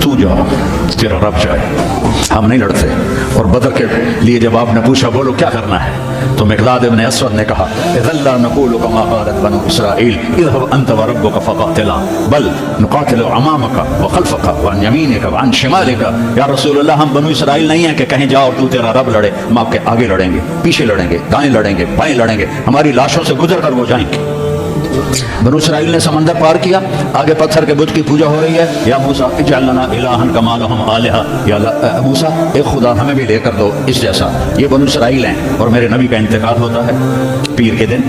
تو جاؤ تیرا رب جائے، ہم نہیں لڑتے۔ اور بدر کے لیے جب آپ نے پوچھا بولو کیا کرنا ہے، تو مقداد ابن اسود نے کہا اذا لا نقول كما قالت بنو اسرائیل اذهب انت وربك فقاتلا بل نقاتل امامك وخلفك وعن يمينك وعن شمالك، یا رسول اللہ ہم بنو اسرائیل نہیں ہیں کہ کہیں جاؤ تو تیرا رب لڑے، ہم آپ کے آگے لڑیں گے، پیچھے لڑیں گے، دائیں لڑیں گے، بائیں لڑیں گے، ہماری لاشوں سے گزر کر وہ جائیں گے۔ بنو اسرائیل نے سمندر پار کیا، آگے پتھر کے بت کی پوجا ہو رہی ہے، یا موسیٰ اجعل لنا الہا کما لہم آلہہ، یا موسیٰ ایک خدا ہمیں بھی لے کر دو اس جیسا۔ یہ بنو اسرائیل ہیں، اور میرے نبی کا انتقال ہوتا ہے پیر کے دن،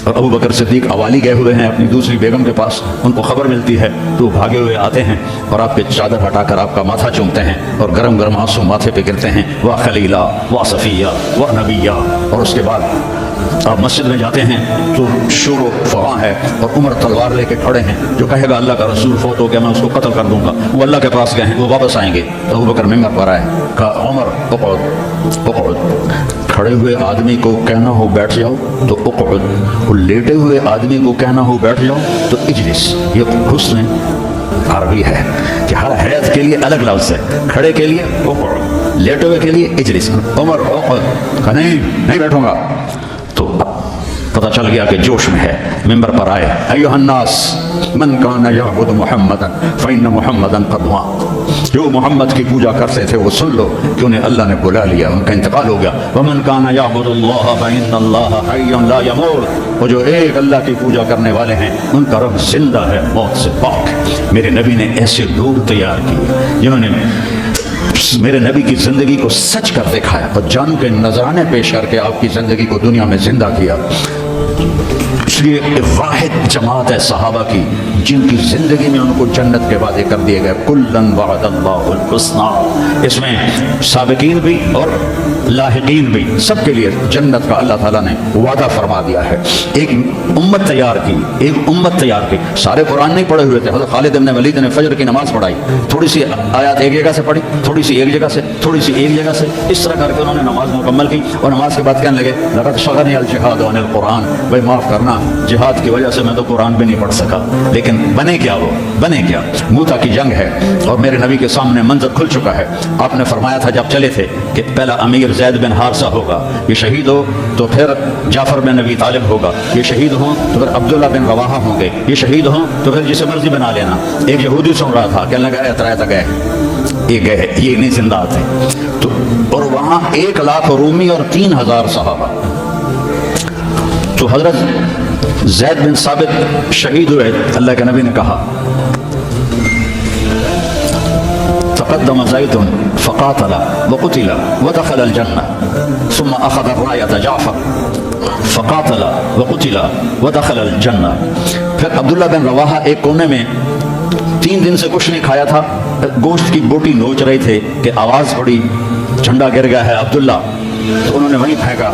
اور ابو بکر صدیق اوالی گئے ہوئے ہیں اپنی دوسری بیگم کے پاس، ان کو خبر ملتی ہے تو وہ بھاگے ہوئے آتے ہیں اور آپ کے چادر ہٹا کر آپ کا ماتھا چومتے ہیں اور گرم گرم آنسو ماتھے پہ گرتے ہیں، وا خلیلا وا صفیہ وا نبیہ۔ اور اس کے بعد آپ مسجد میں جاتے ہیں تو شور و فغاں ہے، اور عمر تلوار لے کے کھڑے ہیں، جو کہے گا اللہ کا رسول فوت ہو گیا میں اس کو قتل کر دوں گا، وہ اللہ کے پاس گئے ہیں، وہ واپس آئیں گے۔ تو ابو بکر ممبر پر آئے، کہا عمر اقعد اقعد، کھڑے ہوئے آدمی کو کہنا ہو بیٹھ جاؤ تو اقعد، اور لیٹے ہوئے آدمی کو کہنا ہو بیٹھ جاؤ تو اجلس۔ یہ حسن عربی ہے کہ ہر حیات کے لیے الگ لفظ ہے، کھڑے کے لیے اقعد، لیٹے ہوئے کے لیے اجلس۔ عمر اقعد، کہا نہیں بیٹھوں گا۔ تو پتہ چل گیا کہ جوش میں ہے، ممبر پر آئے، ایھا الناس من کان یعبد محمدا فإن محمدا قد مات، جو محمد کی پوجا کرتے تھے وہ سن لو کہ انہیں اللہ نے بلا لیا، ان کا انتقال ہو گیا۔ ومن کان یعبد اللہ فإن اللہ حی لا یموت، وہ جو ایک اللہ کی پوجا کرنے والے ہیں ان کا رب زندہ ہے، موت سے پاک ہے۔ میرے نبی نے ایسے لوگ تیار کیے جنہوں نے میرے نبی کی زندگی کو سچ کر دکھایا اور جانوں کے نذرانے پیش کر کے آپ کی زندگی کو دنیا میں زندہ کیا۔ اس لیے واحد جماعت ہے صحابہ کی جن کی زندگی میں ان کو جنت کے وعدے کر دیے گئے، کلن وعد اللہ الحسنی، اس میں سابقین بھی اور لاحقین بھی، سب کے لیے جنت کا اللہ تعالیٰ نے وعدہ فرما دیا ہے۔ ایک امت تیار کی، ایک امت تیار کی۔ سارے قرآن نہیں پڑھے ہوئے تھے، حضرت خالد بن ولید نے فجر کی نماز پڑھائی، تھوڑی سی آیات ایک جگہ سے پڑھی، تھوڑی سی ایک جگہ سے، تھوڑی سی ایک جگہ سے، اس طرح کر کے انہوں نے نماز مکمل کی، اور نماز کے بعد کہنے لگے لقد شغلنی الجہاد عن القرآن، بھائی معاف کرنا جہاد کی وجہ سے میں تو قرآن بھی نہیں پڑھ سکا۔ لیکن بنے کیا، وہ بنے کیا؟ موتا کی جنگ ہے اور میرے نبی کے سامنے منظر کھل چکا ہے۔ آپ نے فرمایا تھا جب چلے تھے کہ پہلا امیر زید بن حارثہ ہوگا، یہ شہید ہو تو پھر جعفر بن ابی طالب ہوگا، یہ شہید ہوں تو پھر عبداللہ بن رواحہ ہوں گے، یہ شہید ہوں تو پھر جسے مرضی بنا لینا۔ ایک یہودی سن رہا تھا، کہنے لگا اترایا گئے، یہ گئے، یہ نہیں زندہ تھے۔ تو اور وہاں 1,00,000 رومی اور 3,000 صحابہ۔ تو حضرت زید بن ثابت شہید ہوئے، اللہ کے نبی نے کہا تقدم زید فقاتل وقتل ودخل الجنہ ثم اخذ الراية جعفر فقاتل وقتل ودخل الجنہ۔ پھر عبداللہ بن رواحہ ایک کونے میں 3 دن سے کچھ نہیں کھایا تھا، گوشت کی بوٹی نوچ رہے تھے کہ آواز پڑی جھنڈا گر گیا ہے عبداللہ، تو انہوں نے وہیں پھینکا۔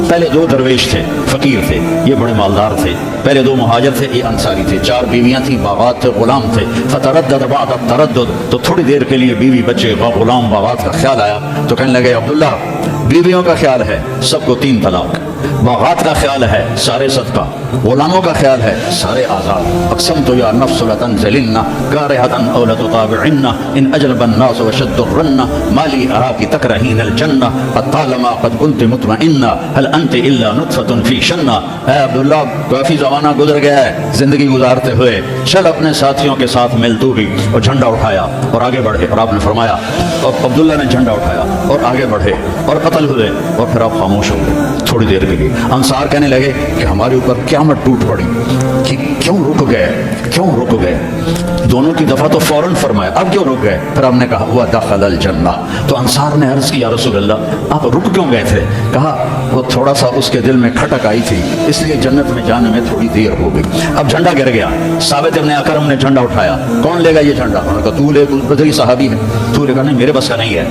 پہلے 2 درویش تھے، فقیر تھے، یہ بڑے مالدار تھے، پہلے 2 مہاجر تھے، یہ انصاری تھے، 4 بیویاں تھیں، باغات تھے، غلام تھے۔ فتردد بعد التردد، تو تھوڑی دیر کے لیے بیوی بچے غلام باغات کا خیال آیا، تو کہنے لگے عبداللہ بیویوں کا خیال ہے سب کو 3 طلاق، باغات کا خیال ہے سارے صدقہ، غلاموں کا خیال ہے سارے آزاد۔ اقسمت یا نفس لتنزلن کارہۃ او لتطاوعن ان اجلب الناس وشد الرن ما لی اراک تکرہین الجنہ قد طالما قد كنت مطمئنہ هل انت الا نطفۃ فی شنہ۔ اے عبداللہ کافی زمانہ گزر گیا ہے زندگی گزارتے ہوئے، چل اپنے ساتھیوں کے ساتھ مل تو بھی، اور جھنڈا اٹھایا اور آگے بڑھے، اور آپ نے فرمایا، اور عبداللہ نے جھنڈا اٹھایا اور آگے بڑھے اور قتل ہوئے، اور پھر آپ خاموش ہو گئے تھوڑی دیر کے لیے۔ انصار کہنے لگے کہ ہمارے اوپر قیامت ٹوٹ پڑی کہ کیوں رک گئے، کیوں رک گئے؟ دونوں کی دفعہ تو فوراً فرمایا، اب کیوں رک گئے؟ پھر ہم نے کہا وہ دخل الجنہ۔ تو انصار نے عرض کی یا رسول اللہ آپ رک کیوں گئے تھے؟ کہا وہ تھوڑا سا اس کے دل میں کھٹک آئی تھی، اس لیے جنت میں جانے میں تھوڑی دیر ہو گئی۔ اب جھنڈا گر گیا، ثابت ابن اکرم نے جھنڈا اٹھایا، کون لے گا یہ جھنڈا؟ انہوں نے کہا تو لے، بدری صحابی ہے، تو لے گا؟ نہیں میرے بس کا نہیں ہے۔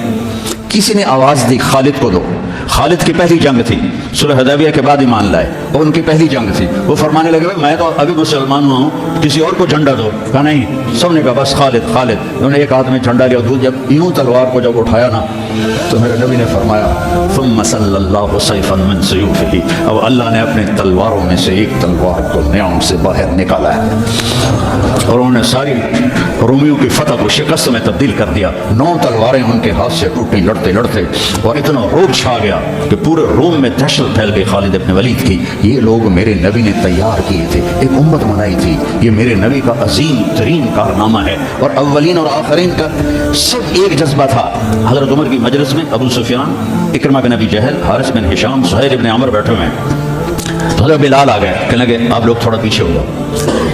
کسی نے آواز دی خالد کو دو، خالد کی پہلی جنگ تھی، صلح حدیبیہ کے بعد ایمان لائے، اور ان کی پہلی جنگ تھی۔ وہ فرمانے لگے میں تو ابھی مسلمان ہوں، کسی اور کو جھنڈا دو۔ کہا نہیں، سب نے کہا بس خالد خالد۔ انہوں نے ایک ہاتھ میں جھنڈا لیا، جب یوں تلوار کو جب اٹھایا نا تو میرے نبی نے فرمایا ثم صلی اللہ سیفا من سیوفہ، اب اللہ نے اپنے تلواروں میں سے ایک تلوار کو نیام سے باہر نکالا ہے۔ اور انہوں نے ساری رومیوں کی فتح کو شکست میں تبدیل کر دیا. 9 تلواریں ان کے ہاتھ سے ٹوٹیں لڑتے لڑتے, اور اتنا روب چھا گیا کہ پورے روم میں دہشت پھیل گئی خالد ابن ولید کی. یہ لوگ میرے نبی نے تیار کیے تھے, ایک امت بنائی تھی, یہ میرے نبی کا عظیم ترین کارنامہ ہے. اور اولین اور آخرین کا سب ایک جذبہ تھا. حضرت عمر کی مجلس میں ابو سفیان, اکرمہ بن ابی جہل, حارث بن ہشام, سہیل بن عمر بیٹھے ہوئے ہیں. تو حضرت بلال آ گئے, کہنے لگے آپ لوگ تھوڑا پیچھے ہو جاؤ.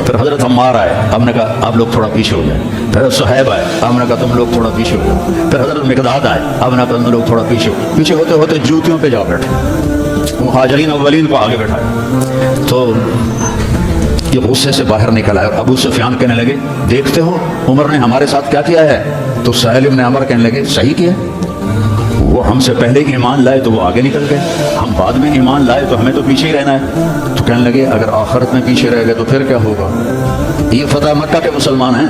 پھر حضرت عمار آئے, آپ نے کہا آپ لوگ تھوڑا پیچھے ہو جائیں. پھر حضرت صہیب آئے, آپ نے کہا تم لوگ تھوڑا پیچھے ہو جاؤ. پھر حضرت مقداد آئے, آپ نے کہا تم لوگ تھوڑا پیچھے ہو. پیچھے ہوتے ہوتے جوتیوں پہ جا بیٹھے, مہاجرین اولین کو آگے بیٹھایا. تو یہ غصے سے باہر نکل آئے. ابو سفیان کہنے لگے دیکھتے ہو عمر نے ہمارے ساتھ کیا کیا ہے. تو سہیل بن عمر کہنے لگے صحیح کیا, وہ ہم سے پہلے ایمان لائے تو وہ آگے نکل گئے, ہم بعد میں ایمان لائے تو ہمیں تو پیچھے ہی رہنا ہے. تو کہنے لگے اگر آخرت میں پیچھے رہ گئے تو پھر کیا ہوگا. یہ فتح مکہ کے مسلمان ہیں,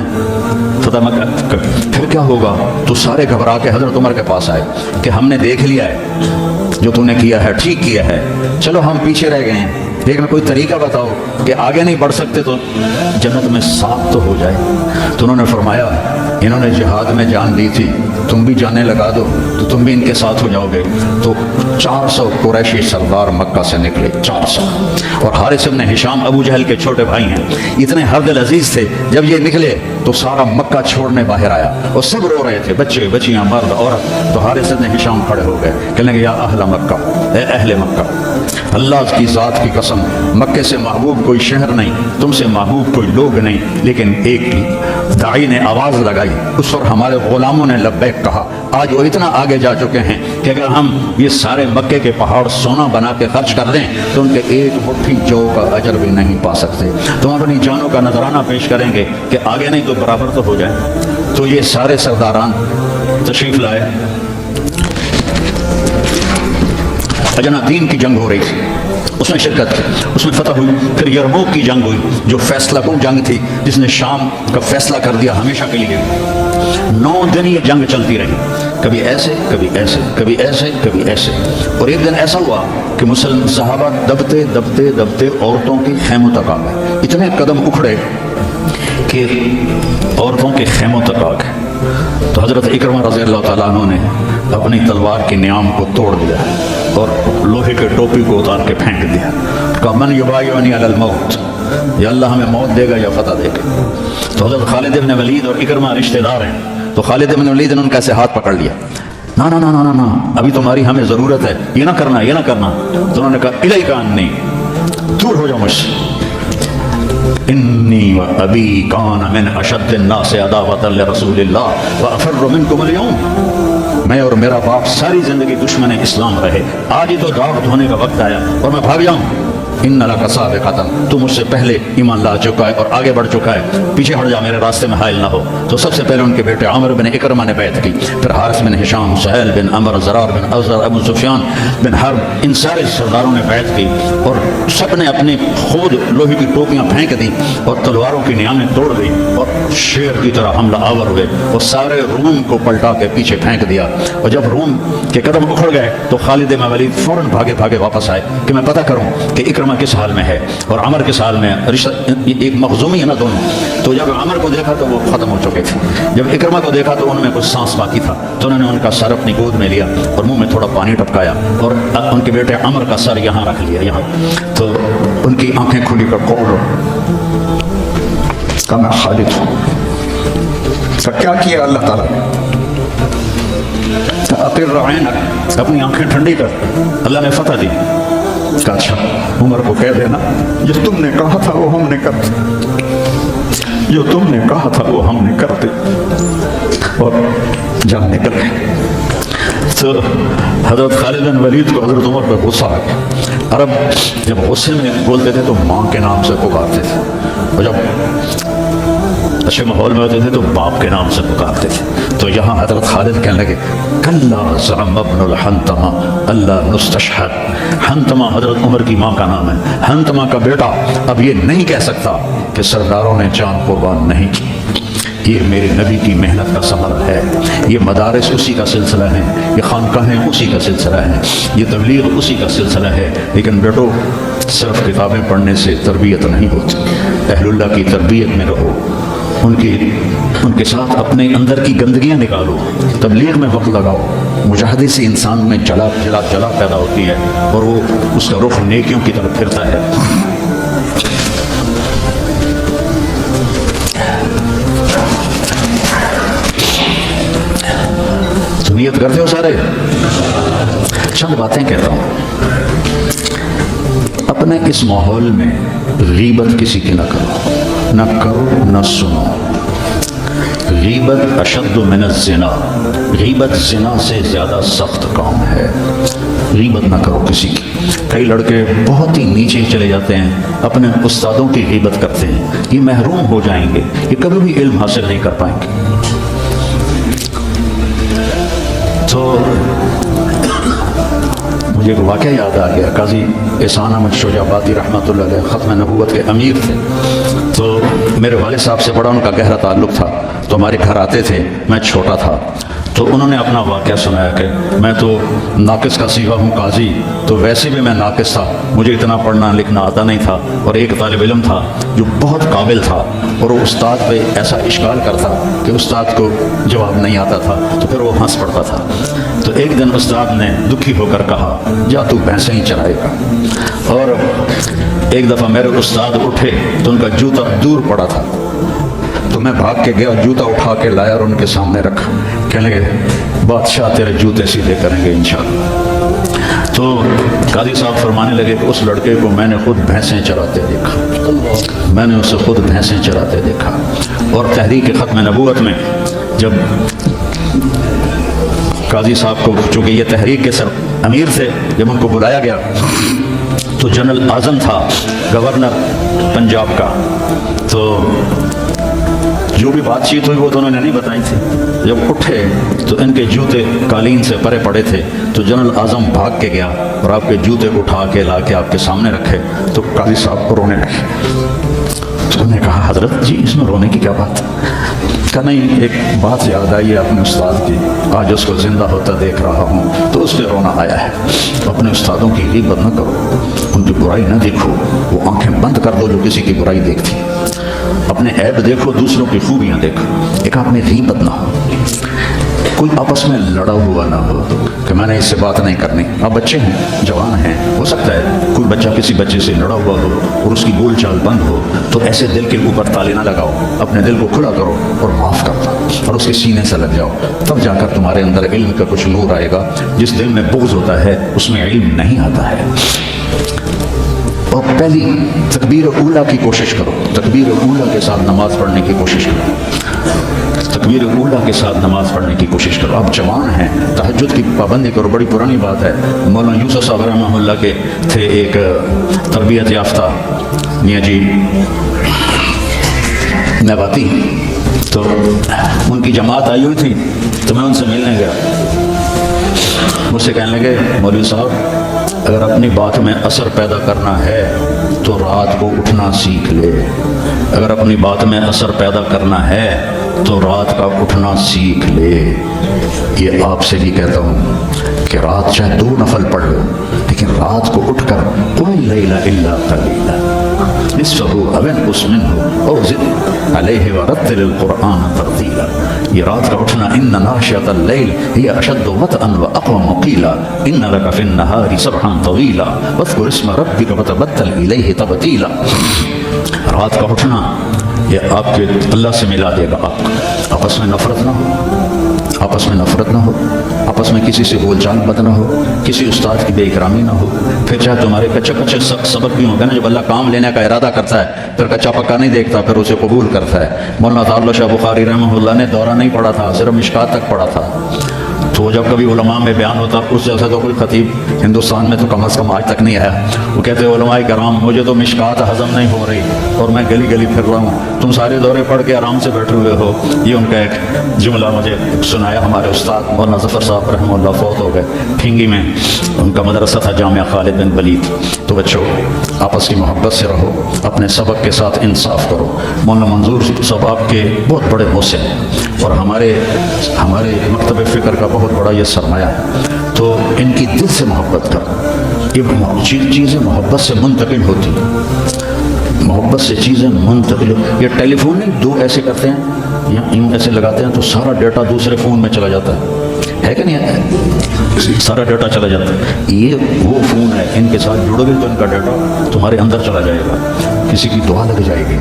فتح مکہ, پھر کیا ہوگا. تو سارے گھبرا کے حضرت عمر کے پاس آئے کہ ہم نے دیکھ لیا ہے جو تم نے کیا ہے, ٹھیک کیا ہے, چلو ہم پیچھے رہ گئے ہیں, لیکن کوئی طریقہ بتاؤ کہ آگے نہیں بڑھ سکتے تو جنت میں ساتھ تو ہو جائے. تو انہوں نے فرمایا انہوں نے جہاد میں جان دی تھی, تم بھی جانے لگا دو تو تم بھی ان کے ساتھ ہو جاؤ گے. تو 400 قریشی سردار مکہ سے نکلے, 400. اور حارث بن ہشام ابو جہل کے چھوٹے بھائی ہیں, اتنے ہر دل عزیز تھے. جب یہ نکلے تو سارا مکہ چھوڑنے باہر آیا, اور سب رو رہے تھے, بچے بچیاں مرد عورت. تو حارث بن ہشام کھڑے ہو گئے, کہنے لگے یا اہل مکہ, اے اہل مکہ, اللہ کی ذات کی قسم مکے سے محبوب کوئی شہر نہیں, تم سے محبوب کوئی لوگ نہیں, لیکن ایک داعی نے آواز لگائی, اس پر ہمارے غلاموں نے لبیک کہا. آج وہ اتنا آگے جا چکے ہیں کہ اگر ہم یہ سارے مکے کے پہاڑ سونا بنا کے خرچ کر دیں تو ان کے ایک مٹھی جو کا اجر بھی نہیں پا سکتے. تو اپنی جانوں کا نذرانہ پیش کریں گے کہ آگے نہیں تو برابر تو ہو جائے. تو یہ سارے سرداران تشریف لائے. اجنادین کی جنگ ہو رہی تھی, اس میں شرکت کی, اس میں فتح ہوئی. پھر یرموک کی جنگ ہوئی جو فیصلہ کن جنگ تھی, جس نے شام کا فیصلہ کر دیا ہمیشہ کے لیے. 9 دن یہ جنگ چلتی رہی, کبھی ایسے کبھی ایسے کبھی ایسے کبھی ایسے. اور ایک دن ایسا ہوا کہ مسلم صحابہ دبتے دبتے دبتے عورتوں کے خیموں تک آ گئے. اتنے قدم اکھڑے کہ عورتوں کے خیموں تک آ گئے. تو حضرت اکرمہ رضی اللہ تعالیٰ عنہ نے اپنی تلوار کی نیام کو توڑ دیا اور لوہے کے ٹوپی کو اتار کے پھینک دیا. کہا من یبایعنی علی الموت, یا اللہ ہمیں موت دے گا یا فتح دے گا. تو حضرت خالد بن ولید اور اکرمہ رشتہ دار ہیں. تو خالد بن ولید نے ان کا ایسے ہاتھ پکڑ لیا, نا نا نا نا نا, ابھی تمہاری ہمیں ضرورت ہے, یہ نہ کرنا یہ نہ کرنا. تو انہوں نے کہا الیک عنی, دور ہو جاؤ مجھ سے. انی و ابی کان من اشد الناس عداوۃ لرسول اللہ وافر منکم اليوم, میں اور میرا باپ ساری زندگی دشمن اسلام رہے, آج ہی تو داغ دھونے کا وقت آیا اور میں بھاگ جاؤں. ان لک سابقۃ, تو مجھ سے پہلے ایمان لا چکا ہے اور آگے بڑھ چکا ہے, پیچھے ہٹ جا, میرے راستے میں حائل نہ ہو. تو سب سے پہلے ان کے بیٹے عامر بن اکرمہ نے بیعت کی, پھر حارث بن ہشام, سہیل بن عمر, زرار بن ازر, ابو سفیان بن حرب, ان سارے سرداروں نے بیعت کی. اور سب نے اپنی خود لوہے کی ٹوپیاں پھینک دی اور تلواروں کی نیامیں توڑ دی اور شیر کی طرح حملہ آور ہوئے اور سارے روم کو پلٹا کے پیچھے پھینک دیا. اور جب روم کے قدم اکھڑ گئے تو خالد بن ولید فوراً بھاگے بھاگے واپس آئے کہ میں پتہ کروں کہ اکرمہ کس حال میں ہے اور عمر کس حال میں. ایک مخزومی ہے نا دونوں. تو جب عمر کو دیکھا تو وہ ختم ہو چکے تھے, جب اکرمہ کو دیکھا تو ان میں کچھ سانس باقی تھا. تو انہوں نے ان کا سر اپنی گود میں لیا اور منہ میں تھوڑا پانی ٹپکایا اور ان کے بیٹے عمر کا سر یہاں رکھ لیا, یہاں. تو ان کی آنکھیں کھلی کر قول کہ میں خالد ہوں. تو کیا کیا اللہ تعالیٰ نے, اقر عینک, اپنی آنکھیں ٹھنڈی کر, اللہ نے فتح دی. اچھا عمر کو کہہ دینا جو تم نے کہا تھا وہ ہم نے کرتے, جو تم نے کہا تھا وہ ہم نے کرتے. اور جان نکل گئے. تو حضرت خالد بن ولید کو حضرت عمر پہ غصہ آ گیا. عرب جب غصے میں بولتے تھے تو ماں کے نام سے پکارتے تھے, اور جب اچھے ماحول میں ہوتے تھے تو باپ کے نام سے پکارتے تھے. تو یہاں حضرت خالد کہنے لگے کلا زعم ابن الحنتمہ اللہ نستشہد. حنتمہ حضرت عمر کی ماں کا نام ہے. حنتمہ کا بیٹا اب یہ نہیں کہہ سکتا کہ سرداروں نے جان قربان نہیں کی. یہ میرے نبی کی محنت کا ثمر ہے, یہ مدارس اسی کا سلسلہ ہے, یہ خانقاہیں اسی کا سلسلہ ہے, یہ تبلیغ اسی کا سلسلہ ہے. لیکن بیٹو صرف کتابیں پڑھنے سے تربیت نہیں ہوتی. اہل اللہ کی تربیت میں رہو، ان کے ساتھ اپنے اندر کی گندگیاں نکالو، تبلیغ میں وقت لگاؤ۔ مجاہدے سے انسان میں جلا پیدا ہوتی ہے اور وہ اس کا رخ نیکیوں کی طرف پھرتا ہے۔ تو نیت کرتے ہو سارے؟ چند باتیں کہتا ہوں۔ اپنے اس ماحول میں غیبت کسی کی نہ کرو نہ سنو۔ غیبت اشد من الزنا، غیبت زنا سے زیادہ سخت کام ہے۔ غیبت نہ کرو کسی کی۔ کئی لڑکے بہت ہی نیچے چلے جاتے ہیں، اپنے استادوں کی غیبت کرتے ہیں، یہ محروم ہو جائیں گے، یہ کبھی بھی علم حاصل نہیں کر پائیں گے۔ تو مجھے ایک واقعہ یاد آ گیا، قاضی احسان احمد شجاعبادی رحمۃ اللہ علیہ ختم نبوت کے امیر تھے۔ تو میرے والد صاحب سے بڑا ان کا گہرا تعلق تھا، تو ہمارے گھر آتے تھے، میں چھوٹا تھا، تو انہوں نے اپنا واقعہ سنایا کہ میں تو ناقص کا سیغہ ہوں قاضی، تو ویسے بھی میں ناقص تھا، مجھے اتنا پڑھنا لکھنا آتا نہیں تھا، اور ایک طالب علم تھا جو بہت قابل تھا، اور وہ استاد پہ ایسا اشکال کرتا کہ استاد کو جواب نہیں آتا تھا، تو پھر وہ ہنس پڑتا تھا۔ تو ایک دن استاد نے دکھی ہو کر کہا، جا تو بھینسیں ہی چرائے گا۔ اور ایک دفعہ میرے استاد اٹھے تو ان کا جوتا دور پڑا تھا، تو میں بھاگ کے گیا، جوتا اٹھا کے لایا اور ان کے سامنے رکھا، کہنے لگے بادشاہ تیرے جوتے سیدھے کریں گے انشاءاللہ۔ تو قاضی صاحب فرمانے لگے کہ اس لڑکے کو میں نے خود بھینسیں چراتے دیکھا، میں نے اسے خود بھینسیں چراتے دیکھا۔ اور تحریک ختم نبوت میں جب قاضی صاحب کو، چونکہ یہ تحریک کے سر امیر تھے، جب ان کو بلایا گیا تو جنرل اعظم تھا گورنر پنجاب کا، تو جو بھی بات چیت ہوئی وہ تو انہوں نے نہیں بتائی تھی۔ جب اٹھے تو ان کے جوتے قالین سے پرے پڑے تھے، تو جنرل اعظم بھاگ کے گیا اور آپ کے جوتے اٹھا کے لا کے آپ کے سامنے رکھے، تو قاضی صاحب کو رونے لگے۔ تو انہوں نے کہا حضرت جی اس میں رونے کی کیا بات ہے؟ کہا نہیں، ایک بات یاد آئی ہے اپنے استاد کی، آج اس کو زندہ ہوتا دیکھ رہا ہوں تو اس پہ رونا آیا ہے۔ اپنے استادوں کی غیبت نہ کرو، ان کی برائی نہ دیکھو، وہ آنکھیں بند کر دو جو کسی کی برائی دیکھتی۔ اپنے عیب دیکھو، دوسروں کی خوبیاں دیکھو، ایک آپ میں غیبت نہ ہو، کوئی آپس میں لڑا ہوا نہ ہو کہ میں نے اس سے بات نہیں کرنی۔ آپ بچے ہیں، جوان ہیں، ہو سکتا ہے کوئی بچہ کسی بچے سے لڑا ہوا ہو اور اس کی بول چال بند ہو، تو ایسے دل کے اوپر تالے نہ لگاؤ، اپنے دل کو کھلا کرو اور معاف کر دو اور اس کے سینے سے لگ جاؤ، تب جا کر تمہارے اندر علم کا کچھ نور آئے گا۔ جس دل میں بغض ہوتا ہے اس میں علم نہیں آتا ہے۔ اور پہلی تکبیر اولیٰ کی کوشش کرو، تکبیر اولیٰ کے ساتھ نماز پڑھنے کی کوشش کرو، تکبیر اولیٰ کے ساتھ نماز پڑھنے کی کوشش کرو۔ آپ جوان ہیں، تہجد کی پابندی کرو، بڑی پرانی بات ہے۔ مولانا یوسف صاحب رحمہ اللہ کے تھے ایک تربیت یافتہ میاں جی نباتی، تو ان کی جماعت آئی ہوئی تھی، تو میں ان سے ملنے گیا، مجھ سے کہنے لگے مولوی صاحب اگر اپنی بات میں اثر پیدا کرنا ہے تو رات کو اٹھنا سیکھ لے، اگر اپنی بات میں اثر پیدا کرنا ہے تو رات کا اٹھنا سیکھ لے۔ یہ آپ سے بھی کہتا ہوں کہ رات چاہے 2 نفل پڑھ لو، لیکن رات کو اٹھ کر قم اللیل الا قلیلا نصفہ او انقص منہ او زد علیہ ورتل القرآن ترتیلا۔ یہ رات کا اٹھنا، ان ناشئۃ اللیل ہی اشد وطئا واقوم قیلا ان لک فی النہار سبحا طویلا واذکر اسم ربک وتبتل الیہ تبتیلا۔ رات کا اٹھنا یہ آپ کے اللہ سے ملا دے گا۔ آپ آپس میں نفرت نہ ہو، آپس میں نفرت نہ ہو، آپس میں کسی سے بول چال بد نہ ہو، کسی استاد کی بے اکرامی نہ ہو۔ پھر چاہے تمہارے کچے کچے سبق بھی ہوں گے نا، جب اللہ کام لینے کا ارادہ کرتا ہے پھر کچا پکا نہیں دیکھتا، پھر اسے قبول کرتا ہے۔ مولانا تعالی شاہ بخاری رحمہ اللہ نے دورہ نہیں پڑھا تھا، صرف مشکات تک پڑھا تھا، تو جب کبھی علماء میں بیان ہوتا، اس جیسا تو کوئی خطیب ہندوستان میں تو کم از کم آج تک نہیں آیا۔ وہ کہتے ہیں علماء کرام مجھے تو مشکات ہضم نہیں ہو رہی اور میں گلی گلی پھر رہا ہوں، تم سارے دورے پڑھ کے آرام سے بیٹھے ہوئے ہو۔ یہ ان کا ایک جملہ مجھے سنایا ہمارے استاد مولانا ظفر صاحب رحمہ اللہ، فوت ہو گئے، پھینگی میں ان کا مدرسہ تھا جامعہ خالد بن ولید۔ تو بچوں آپس کی محبت سے رہو، اپنے سبق کے ساتھ انصاف کرو۔ مولانا منظور صاحب آپ کے بہت بڑے محسن ہیں اور ہمارے مکتب فکر کا بہت بڑا یہ سرمایہ ہے، تو ان کی دل سے محبت کرو۔ یہ چیزیں محبت سے منتقل ہوتی ہیں۔ محبت سے چیزیں منتقل. یہ ٹیلی فون نہیں, دو ایسے کرتے ہیں یا یوں ایسے لگاتے ہیں تو سارا ڈیٹا دوسرے فون میں چلا جاتا ہے کہ نہیں ہے؟ سارا ڈیٹا چلا جاتا ہے. یہ وہ فون ہے, ان کے ساتھ جڑو گے تو ان کا ڈیٹا تمہارے اندر چلا جائے گا, کسی کی دعا لگ جائے گی.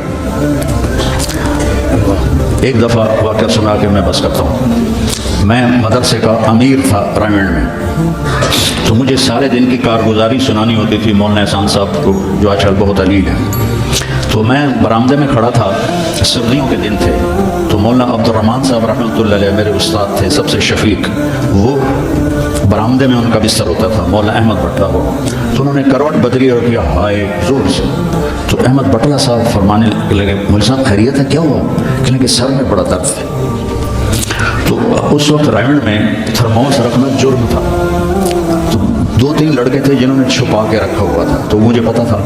ایک دفعہ واقعہ سنا کے میں بس کرتا ہوں. میں مدرسے کا امیر تھا رائمنڈ میں, تو مجھے سارے دن کی کارگزاری سنانی ہوتی تھی مولانا احسان صاحب کو, جو آج کل بہت علیل ہے. تو میں برآمدے میں کھڑا تھا, سردیوں کے دن تھے, تو مولانا عبد الرحمن صاحب رحمۃ اللہ علیہ میرے استاد تھے سب سے شفیق, وہ برآمدے میں ان کا بستر ہوتا تھا, مولانا احمد بٹلہ وہ. تو انہوں نے کروٹ بدلی اور کیا ہائے زور سے. تو احمد بٹلہ صاحب فرمانے لگے, مولوی صاحب خیریت ہے, کیا ہوا؟ کہنے کہ سر میں بڑا درد ہے. تو اس وقت رائمنڈ میں تھرموس رکھنا جرم تھا, تو 2-3 لڑکے تھے جنہوں نے چھپا کے رکھا ہوا تھا, تو مجھے پتا تھا.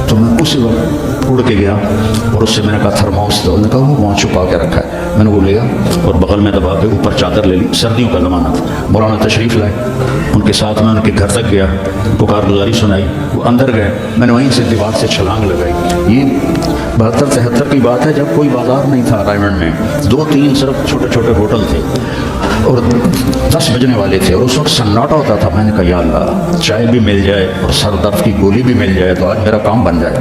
تو میں اسی وقت اڑ کے گیا اور اس سے میں نے کہا تھرموس دو. نے کہا وہ وہاں چھپا کے رکھا ہے. میں نے وہ لیا اور بغل میں دبا کے اوپر چادر لے لی. سردیوں کا زمانہ تھا, مولانا تشریف لائے, ان کے ساتھ میں ان کے گھر تک گیا, پکار گزاری سنائی, وہ اندر گئے, میں نے وہیں سے دیوار سے چھلانگ لگائی. یہ 72-73 کی بات ہے, جب کوئی بازار نہیں تھا رائمنڈ میں, 2-3 صرف چھوٹے چھوٹے ہوٹل تھے اور 10 بجنے والے تھے, اور اس وقت سناٹا ہوتا تھا. میں نے کہا یا اللہ, چائے بھی مل جائے اور سر درد کی گولی بھی مل جائے تو آج میرا کام بن جائے.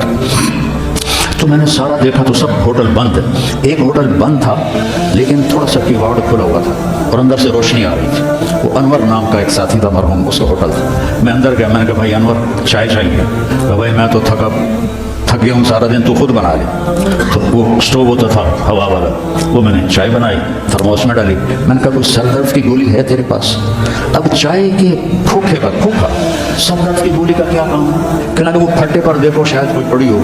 تو میں نے سارا دیکھا تو سب ہوٹل بند. ایک ہوٹل بند تھا لیکن تھوڑا سا کیواڑ کھلا ہوا تھا اور اندر سے روشنی آ رہی تھی. وہ انور نام کا ایک ساتھی تھا مرحوم, اس کا ہوٹل تھا. میں اندر گیا, میں نے کہا بھائی انور چائے چاہیے. کہ بھائی میں تو تھک گیا ہوں سارا دن, تو خود بنا لے. تو وہ اسٹوو ہوتا تھا ہوا والا, وہ میں نے چائے بنائی, تھرموس میں ڈالی. میں نے کہا کوئی سر درد کی گولی ہے تیرے پاس؟ اب چائے کے پھوکھے کا پھوکھا, سر درد کی گولی کا کیا کام؟ کہنا کہ وہ پھٹے پر دیکھو شاید کوئی پڑی ہو.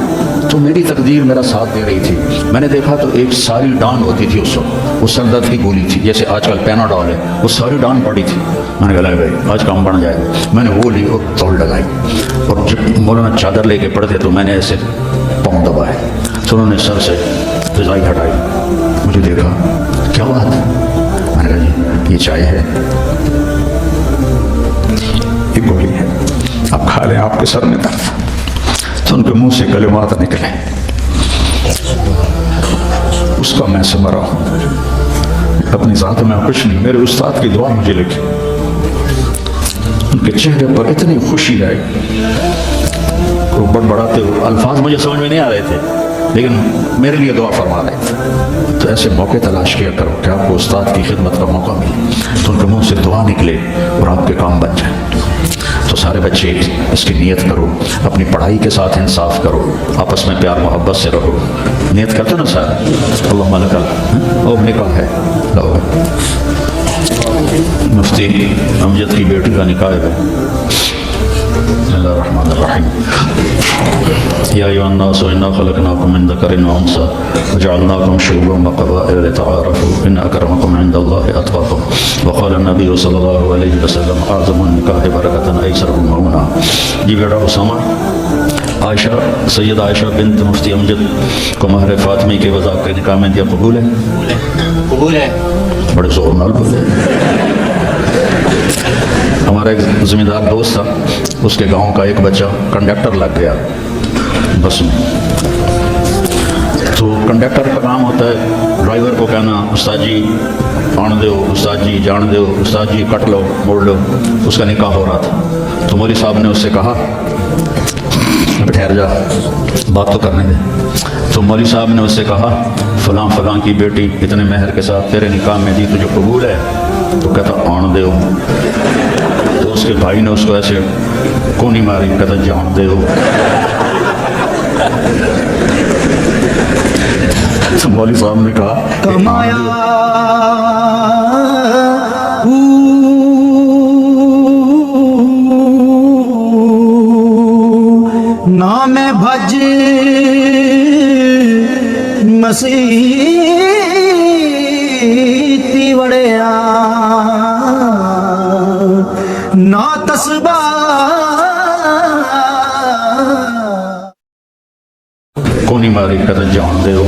تو میری تقدیر میرا ساتھ دے رہی تھی. میں نے دیکھا تو ایک ساری ڈان ہوتی تھی اس وقت, وہ سر درد کی گولی تھی, جیسے آج کل پیناڈول ہے, وہ ساری ڈان پڑی تھی. میں نے کہا بھائی آج کام بن جائے. میں نے وہ لی اور توڑ لگائی, اور جب مولانا چادر لے کے پڑھتے تو میں نے ایسے پاؤں دبائے, تو انہوں نے سر سے رضائی ہٹائی, مجھے دیکھا, کیا بات؟ میں نے کہا جی یہ چائے ہے, یہ گولی ہے, آپ کھا لیں, آپ کے سر میں درد. تو ان کے منہ سے کلمات نکلے, اس کا میں سمجھ رہا ہوں. اپنی ذات میں کچھ نہیں, میرے استاد کی دعا مجھے لکھی. ان کے چہرے پر اتنی خوشی آئی, وہ بڑبڑاتے ہوئے, الفاظ مجھے سمجھ میں نہیں آ رہے تھے لیکن میرے لیے دعا فرما رہے تھے. تو ایسے موقع تلاش کیا کرو کہ آپ کو استاد کی خدمت کا موقع ملے, تو ان کے منہ سے دعا نکلے اور آپ کے کام بن جائیں. تو سارے بچے اس کی نیت کرو, اپنی پڑھائی کے ساتھ انصاف کرو, آپس میں پیار محبت سے رہو. نیت کرتے نا سارے, اللہم لک اور نکاح ہے, لو مفتی امجد کی بیٹی کا نکاح ہے. بسم اللہ الرحمن الرحیم. یا ایھا الناس انا خلقناکم من ذکر و انثی وجعلناکم شعوبا وقبائل لتعارفوا ان اکرمکم عند اللہ اتقاکم. وقال النبی صلی اللہ علیہ وسلم اعظم النکاح برکۃ ایسرہ مؤونہ. جی بیٹا اسامہ, عائشہ سید عائشہ بنت مفتی امجد کو مہر فاطمی کے وضع کے نکاح میں دیا, قبول ہے؟ قبول ہے. بڑے زور نال بولے. ہمارا ایک ذمہ دار دوست تھا, اس کے گاؤں کا ایک بچہ کنڈکٹر لگ گیا بس میں. تو کنڈکٹر کا کام ہوتا ہے ڈرائیور کو کہنا استاد جی آن دو, استاد جی جان دو, استاد جی کٹ لو موڑ لو. اس کا نکاح ہو رہا تھا, تو مولوی صاحب نے اس سے کہا ٹھہر جا بات تو کرنے دے. تو مولوی صاحب نے اس سے کہا فلاں فلاں کی بیٹی اتنے مہر کے ساتھ تیرے نکاح میں دی, تجھے قبول ہے؟ تو کہتا آن دے ہو. تو اس کے بھائی نے اس کو ایسے کونی ماری, کہتا جان دے ہو. تو مولوی صاحب نے کہا کمایا نام بھج مسیح تی وڑیا نا تسبا کونی ماری, کہتا جان دے ہو.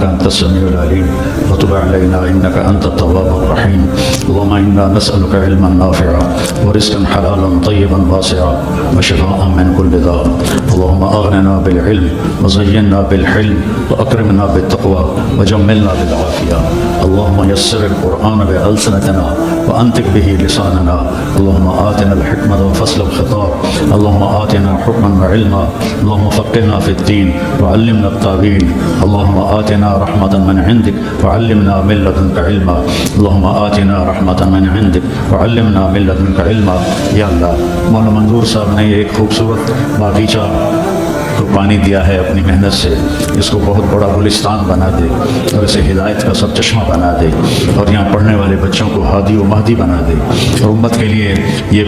إنك أنت السميع العليم وتب علينا إنك أنت التواب الرحيم. اللهم إنا نسألك علما نافعا ورزقا حلالا طيبا واسعا وشفاء من كل داء. اللهم أغننا بالعلم وزينا بالحلم وأكرمنا بالتقوى وجملنا بالعافية. اللهم يسر القرآن بألسنتنا وأنطق به لساننا. اللهم آتنا الحكمة وفصل الخطاب. اللهم آتنا حكما وعلما. اللهم فقهنا في الدين وعلمنا التاويل. اللهم آتنا رحمة من عندك وعلمنا من لدنك علما. اللهم آتنا رحمة من عندك وعلمنا من لدنك علما. یا اللہ، مولانا منظور صاحب نے ایک خوبصورت باغیچہ کو پانی دیا ہے اپنی محنت سے، اس کو بہت بڑا گلستان بنا دے اور اسے ہدایت کا سب چشمہ بنا دے اور یہاں پڑھنے والے بچوں کو ہادی و مہدی بنا دے اور امت کے لیے یہ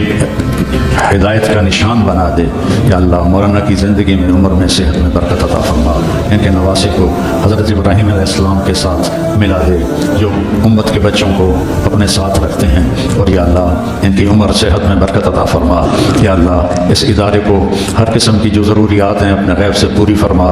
ہدایت کا نشان بنا دے. یا اللہ، مولانا کی زندگی میں عمر میں صحت میں برکت عطا فرما. ان کے نواسے کو حضرت ابراہیم علیہ السلام کے ساتھ ملا دے جو امت کے بچوں کو اپنے ساتھ رکھتے ہیں. اور یا اللہ، ان کی عمر صحت میں برکت عطا فرما. یا اللہ، اس ادارے کو ہر قسم کی جو ضروریات ہیں اپنے غیب سے پوری فرما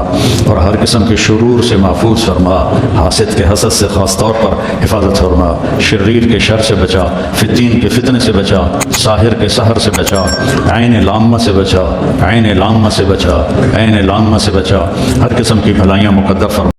اور ہر قسم کے شرور سے محفوظ فرما. حاسد کے حسد سے خاص طور پر حفاظت فرما. شریر کے شر سے بچا، فتین کے فتنے سے بچا، ساحر کے سحر سے بچا، عین لامہ سے بچا، عین لامہ سے بچا، عین لامہ سے بچا. ہر قسم کی بھلائیاں مقدر فرما.